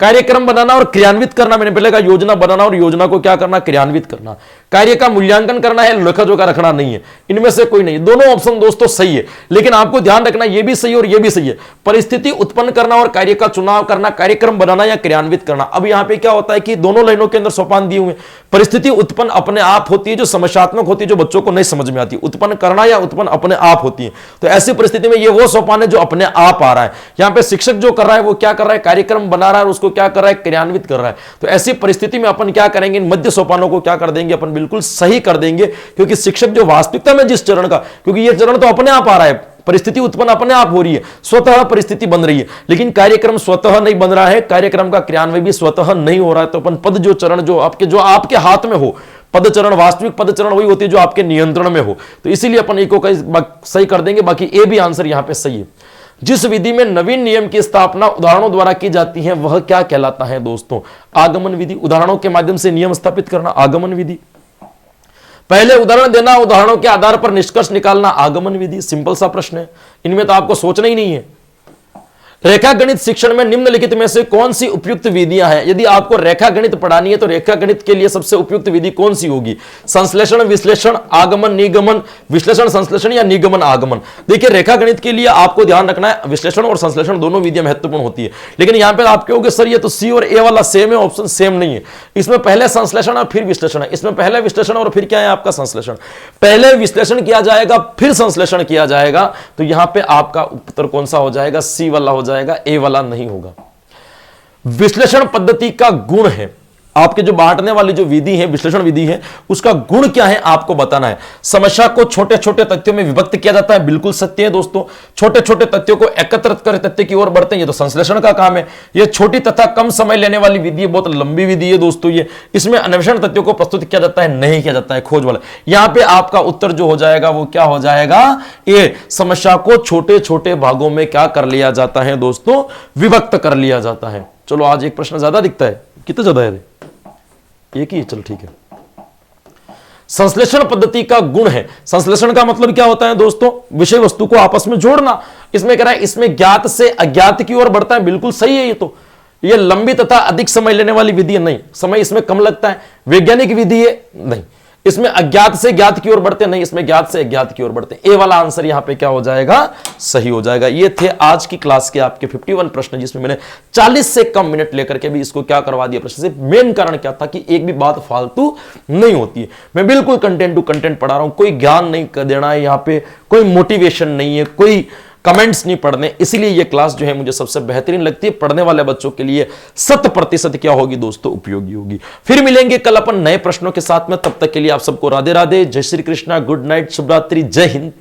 कार्यक्रम बनाना और क्रियान्वित करना, मैंने पहले कहा योजना बनाना और योजना को क्या करना? क्रियान्वित करना। कार्य का मूल्यांकन करना है, लेखा जोखा रखना नहीं है। इनमें से कोई नहीं। दोनों ऑप्शन दोस्तों सही है, लेकिन आपको ध्यान रखना ये भी सही और ये भी सही है। परिस्थिति उत्पन्न करना और कार्य का चुनाव करना, कार्यक्रम बनाना या क्रियान्वित करना। अब यहां पे क्या होता है कि दोनों लाइनों के अंदर सोपान दिए हुए। परिस्थिति उत्पन्न अपने आप होती है, जो समस्यात्मक होती है, जो बच्चों को नहीं समझ में आती। उत्पन्न करना या उत्पन्न अपने आप होती है। तो ऐसी परिस्थिति में ये वो सोपान है जो अपने आप आ रहा है। यहां पे शिक्षक जो कर रहा है वो क्या कर रहा है? कार्यक्रम बना रहा है और उसको क्या कर रहा है? क्रियान्वित कर रहा है। तो ऐसी परिस्थिति में अपन क्या करेंगे? इन मध्य सोपानों को क्या कर देंगे? अपन बिल्कुल सही कर देंगे, क्योंकि शिक्षक जो वास्तविकता में जिस चरण का, क्योंकि ये चरण तो अपने आप आ रहा है, परिस्थिति उत्पन्न अपने आप हो रही है, स्वतः परिस्थिति बन रही है, लेकिन कार्यक्रम स्वतः नहीं बन रहा है, कार्यक्रम का क्रियान्वयन भी स्वतः नहीं हो रहा है। तो अपन पद जो चरण जो आपके हाथ में हो, पद चरण, वास्तविक पद चरण वही होती है जो आपके नियंत्रण में हो। तो इसीलिए अपन एक को सही कर देंगे, बाकी ए भी आंसर यहां पे सही है। जिस विधि में नवीन नियम की स्थापना उदाहरणों द्वारा की जाती है वह क्या कहलाता है दोस्तों? आगमन विधि। उदाहरणों के माध्यम से नियम स्थापित करना, आगमन विधि। पहले उदाहरण देना, उदाहरणों के आधार पर निष्कर्ष निकालना, आगमन विधि। सिंपल सा प्रश्न है, इनमें तो आपको सोचना ही नहीं है। रेखा गणित शिक्षण में निम्नलिखित में से कौन सी उपयुक्त विधियां हैं? यदि आपको रेखा गणित पढ़ानी है तो रेखा गणित के लिए सबसे उपयुक्त विधि कौन सी होगी? संश्लेषण, विश्लेषण, आगमन, निगमन, विश्लेषण, संश्लेषण या निगमन, आगमन। देखिए रेखा गणित के लिए आपको ध्यान रखना है, विश्लेषण और संश्लेषण दोनों विधियां महत्वपूर्ण होती है। लेकिन यहां पर आप कहोगे सर ये तो सी और ए वाला सेम है, ऑप्शन सेम नहीं है। इसमें पहले संश्लेषण और फिर विश्लेषण है, इसमें पहले विश्लेषण और फिर क्या है आपका? संश्लेषण। पहले विश्लेषण किया जाएगा फिर संश्लेषण किया जाएगा, तो यहां पर आपका उत्तर कौन सा हो जाएगा? सी वाला हो जाएगा, ए वाला नहीं होगा। विश्लेषण पद्धति का गुण है, आपके जो बांटने वाली जो विधि है, विश्लेषण विधि है, उसका गुण क्या है आपको बताना है। समस्या को छोटे छोटे तथ्यों में विभक्त किया जाता है, बिल्कुल सत्य है दोस्तों। छोटे छोटे तथ्यों को एकत्रित कर तथ्य की ओर बढ़ते हैं, ये तो संश्लेषण का काम है। ये छोटी तथा कम समय लेने वाली विधि है, बहुत लंबी विधि है दोस्तों ये। इसमें अन्वेषण तथ्यों को प्रस्तुत किया जाता है, नहीं किया जाता है, खोज वाला। यहां पे आपका उत्तर जो हो जाएगा वो क्या हो जाएगा? ये समस्या को छोटे छोटे भागों में क्या कर लिया जाता है दोस्तों? विभक्त कर लिया जाता है। चलो आज एक प्रश्न ज्यादा दिखता है, कितना ज्यादा है? एक ही, चलो ठीक है। संश्लेषण पद्धति का गुण है, संश्लेषण का मतलब क्या होता है दोस्तों? विषय वस्तु को आपस में जोड़ना। इसमें कह रहा है इसमें ज्ञात से अज्ञात की ओर बढ़ता है, बिल्कुल सही है। ये लंबी तथा अधिक समय लेने वाली विधि है, नहीं, समय इसमें कम लगता है। वैज्ञानिक विधि है, नहीं। इसमें अज्ञात से ज्ञात की ओर बढ़ते, नहीं, इसमें ज्ञात से अज्ञात की ओर बढ़ते। ए वाला आंसर यहां पे क्या हो जाएगा? सही हो जाएगा। ये थे आज की क्लास के आपके 51 प्रश्न, जिसमें मैंने 40 से कम मिनट लेकर के भी इसको क्या करवा दिया प्रश्न से। मेन कारण क्या था कि एक भी बात फालतू नहीं होती है। मैं बिल्कुल कंटेंट टू कंटेंट पढ़ा रहा हूं, कोई ज्ञान नहीं देना है यहां पे, कोई मोटिवेशन नहीं है, कोई कमेंट्स नहीं पढ़ने। इसलिए ये क्लास जो है मुझे सबसे बेहतरीन लगती है। पढ़ने वाले बच्चों के लिए 100% क्या होगी दोस्तों? उपयोगी होगी। फिर मिलेंगे कल अपन नए प्रश्नों के साथ में। तब तक के लिए आप सबको राधे राधे, जय श्री कृष्णा, गुड नाइट, शुभ रात्रि, जय हिंद।